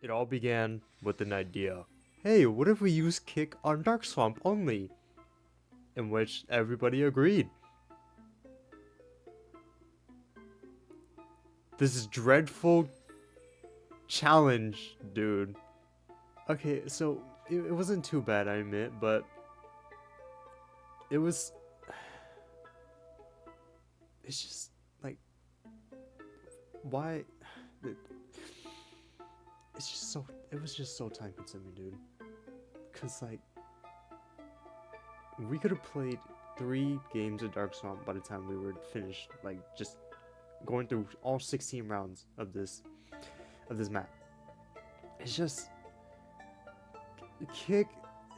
It all began with an idea. Hey, what if we use kick on Dark Swamp only? In which everybody agreed. This dreadful challenge, dude. Okay, so it wasn't too bad, I admit, but it was... It's just, like... Why... It's just so... It was just so time consuming, dude. Cause, like... We could have played 3 games of Dark Swamp by the time we were finished. Like, just going through all 16 rounds of this map. It's just... Kick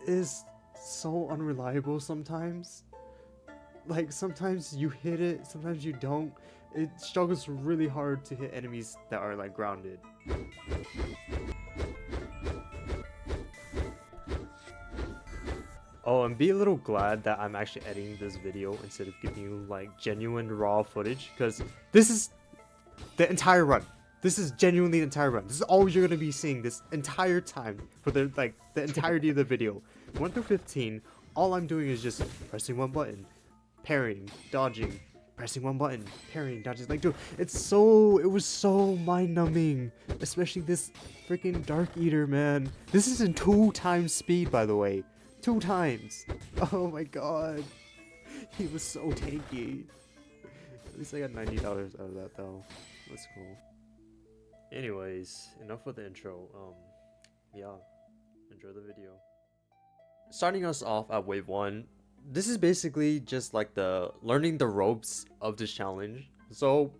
is so unreliable sometimes. Like, sometimes you hit it, sometimes you don't. It struggles really hard to hit enemies that are, like, grounded. Oh, and be a little glad that I'm actually editing this video instead of giving you, like, genuine raw footage, because this is the entire run. This is genuinely the entire run. This is all you're gonna be seeing this entire time for the entirety of the video. 1 through 15, all I'm doing is just pressing one button, parrying, dodging, pressing one button, parrying, dodging. Like, dude, it was so mind-numbing. Especially this freaking Dark Eater, man. This is in 2 times speed, by the way. 2 times. Oh my god. He was so tanky. At least I got $90 out of that, though. That's cool. Anyways, enough with the intro. Yeah, enjoy the video. Starting us off at wave 1, this is basically just like the learning the ropes of this challenge. So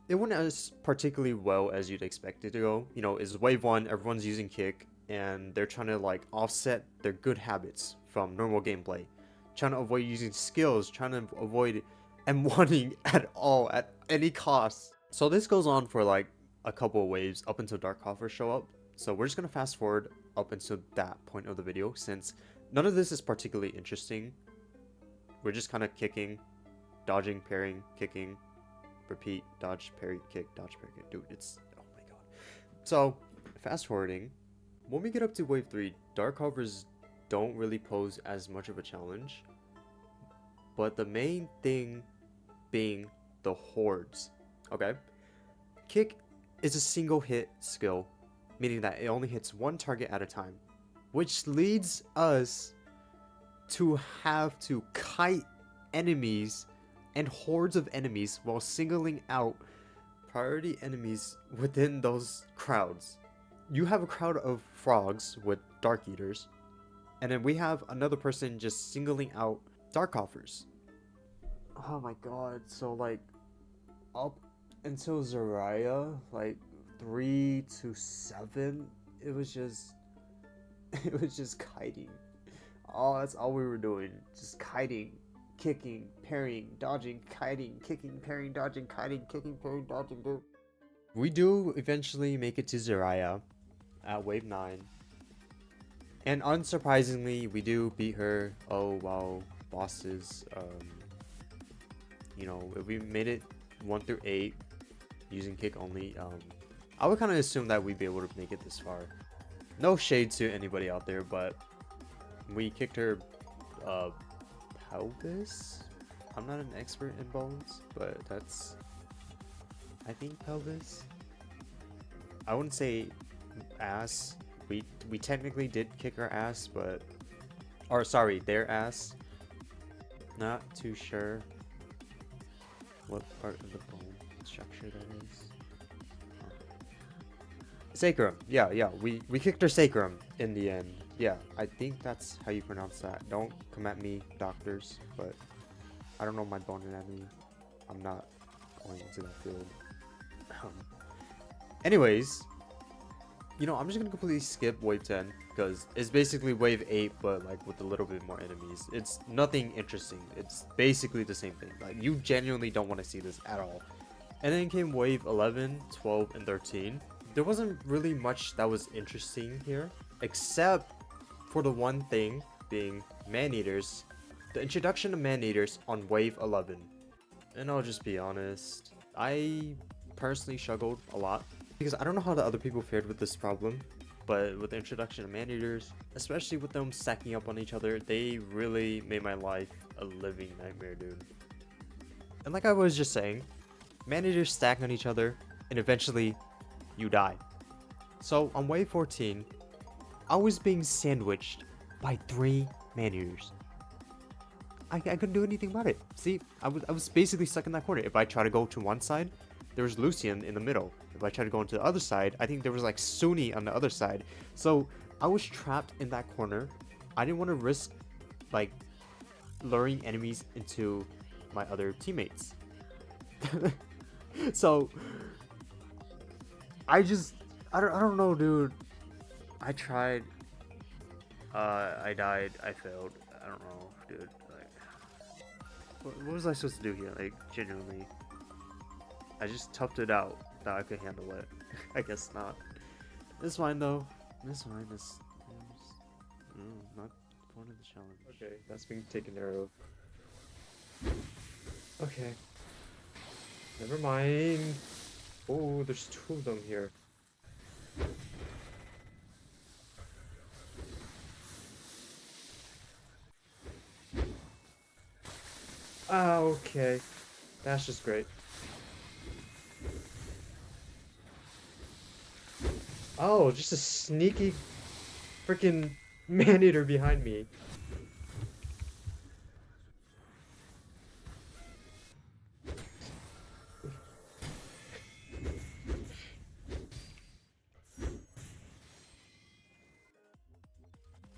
it went as particularly well as you'd expect it to go. You know, it's wave 1, everyone's using kick, and they're trying to like offset their good habits from normal gameplay. Trying to avoid using skills, trying to avoid M1ing at all, at any cost. So this goes on for like a couple of waves up until Dark Offers show up. So we're just gonna fast forward up until that point of the video, since none of this is particularly interesting. We're just kind of kicking, dodging, parrying, kicking, repeat, dodge, parry, kick, dodge, parry, kick. Dude, it's, oh my god. So fast forwarding, when we get up to wave 3, Dark Offers don't really pose as much of a challenge, but the main thing being the hordes. Okay, kick is a single hit skill, meaning that it only hits one target at a time, which leads us to have to kite enemies and hordes of enemies while singling out priority enemies within those crowds. You have a crowd of frogs with Dark Eaters, and then we have another person just singling out Dark Offers. Oh my god, so like up until Zarya, like 3 to 7, it was just kiting. Oh, that's all we were doing, just kiting, kicking, parrying, dodging, kiting, kicking, parrying, dodging, kiting, kicking, parrying, dodging, dude. We do eventually make it to Zarya at wave 9, and unsurprisingly we do beat her. Oh wow, bosses. You know, we made it 1 through 8 using kick only. I would kind of assume that we'd be able to make it this far. No shade to anybody out there, but we kicked her pelvis. I'm not an expert in bones, but that's, I think, pelvis. I wouldn't say ass. We technically did kick her ass, but, or sorry, their ass. Not too sure what part of the bone structure that is. Sacrum. Yeah, we kicked her sacrum in the end. Yeah, I think that's how you pronounce that. Don't come at me, doctors, but I don't know my bone anatomy. I'm not going into that field. Anyways, you know, I'm just gonna completely skip wave 10 because it's basically wave 8, but like with a little bit more enemies. It's nothing interesting. It's basically the same thing. Like, you genuinely don't want to see this at all. And then came wave 11, 12, and 13. There wasn't really much that was interesting here, except for the one thing being man-eaters. The introduction of man-eaters on wave 11. And I'll just be honest, I personally struggled a lot Because I don't know how the other people fared with this problem, but with the introduction of man-eaters, especially with them stacking up on each other, they really made my life a living nightmare, dude. And like I was just saying, man-eaters stack on each other, and eventually, you die. So on wave 14, I was being sandwiched by 3 man-eaters. I couldn't do anything about it. See, I was basically stuck in that corner. If I try to go to one side, there was Lucian in the middle. If I try to go into the other side, I think there was like Sunni on the other side. So I was trapped in that corner. I didn't want to risk like luring enemies into my other teammates. So I don't know, dude. I tried. I died. I failed. I don't know, dude. Like, what was I supposed to do here? Like, genuinely. I just toughed it out. Thought I could handle it. I guess not. It's fine though. It's fine. It's not the point of the challenge. Okay, that's being taken care of. Okay. Never mind. Oh, there's 2 of them here. Ah, okay. That's just great. Oh, just a sneaky freaking man-eater behind me.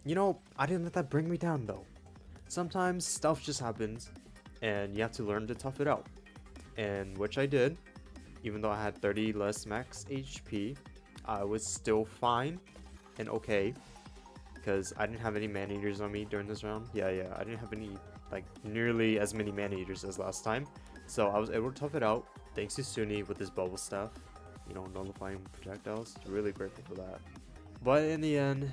You know, I didn't let that bring me down though. Sometimes stuff just happens and you have to learn to tough it out. And which I did. Even though I had 30 less max HP, I was still fine and okay. Because I didn't have any man-eaters on me during this round. Yeah, I didn't have any, like, nearly as many man-eaters as last time. So I was able to tough it out, thanks to Sunni with his bubble staff. You know, nullifying projectiles. Really grateful for that. But in the end,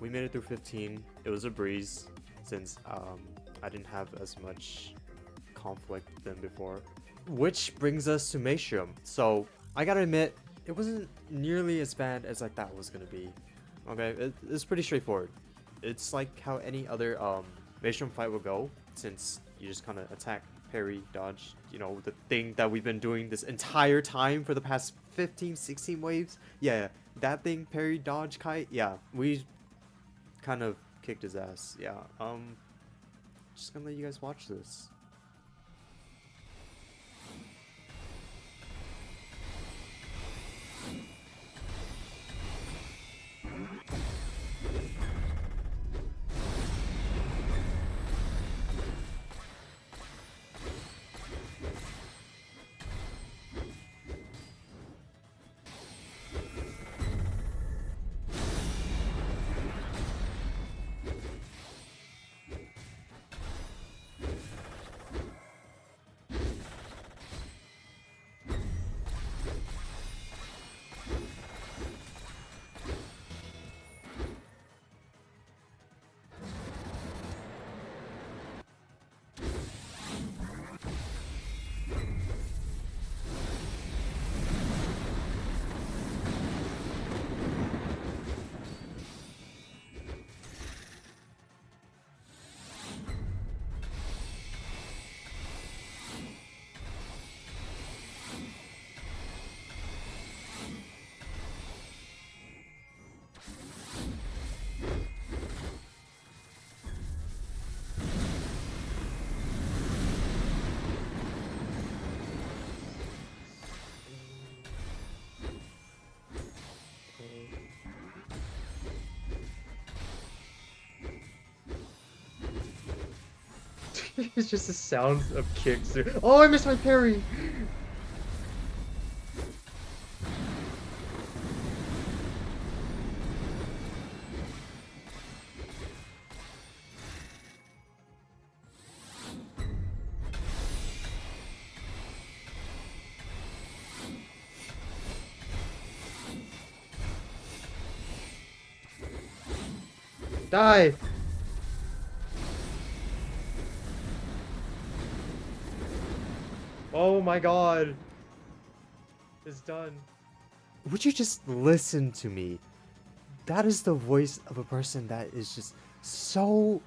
we made it through 15. It was a breeze, since I didn't have as much conflict than before. Which brings us to Mastreyum. So, I gotta admit, it wasn't nearly as bad as I thought it was gonna be. Okay, it's pretty straightforward. It's like how any other Mastreyum fight will go, since you just kind of attack, parry, dodge, you know, the thing that we've been doing this entire time for the past 15, 16 waves. Yeah, that thing, parry, dodge, kite, yeah, we kind of kicked his ass. Yeah, just gonna let you guys watch this. It's just the sounds of kicks. Oh, I missed my parry! Die! Oh my god! It's done. would you just listen to me? That is the voice of a person that is just so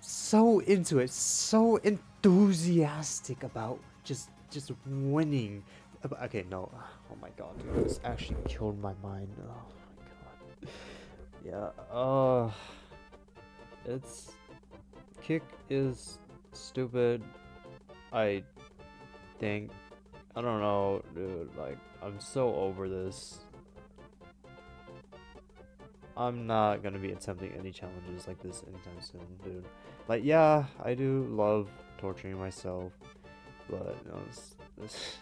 into it, so enthusiastic about just winning. Okay, no. Oh my god, dude, this actually killed my mind. Oh my god. Yeah. It's kick is stupid. I think. I don't know, dude. Like, I'm so over this. I'm not gonna be attempting any challenges like this anytime soon, dude. Like, yeah, I do love torturing myself, but no, this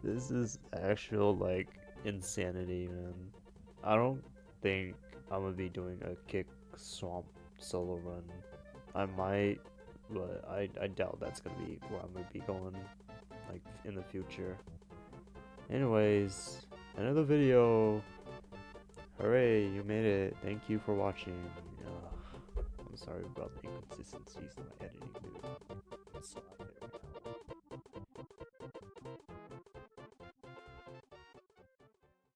this is actual like insanity, man. I don't think I'm gonna be doing a kick swamp solo run. I might, but I doubt that's gonna be where I'm gonna be going like in the future. Anyways, another video. Hooray, you made it. Thank you for watching. I'm sorry about the inconsistencies in my editing, dude. It sucks.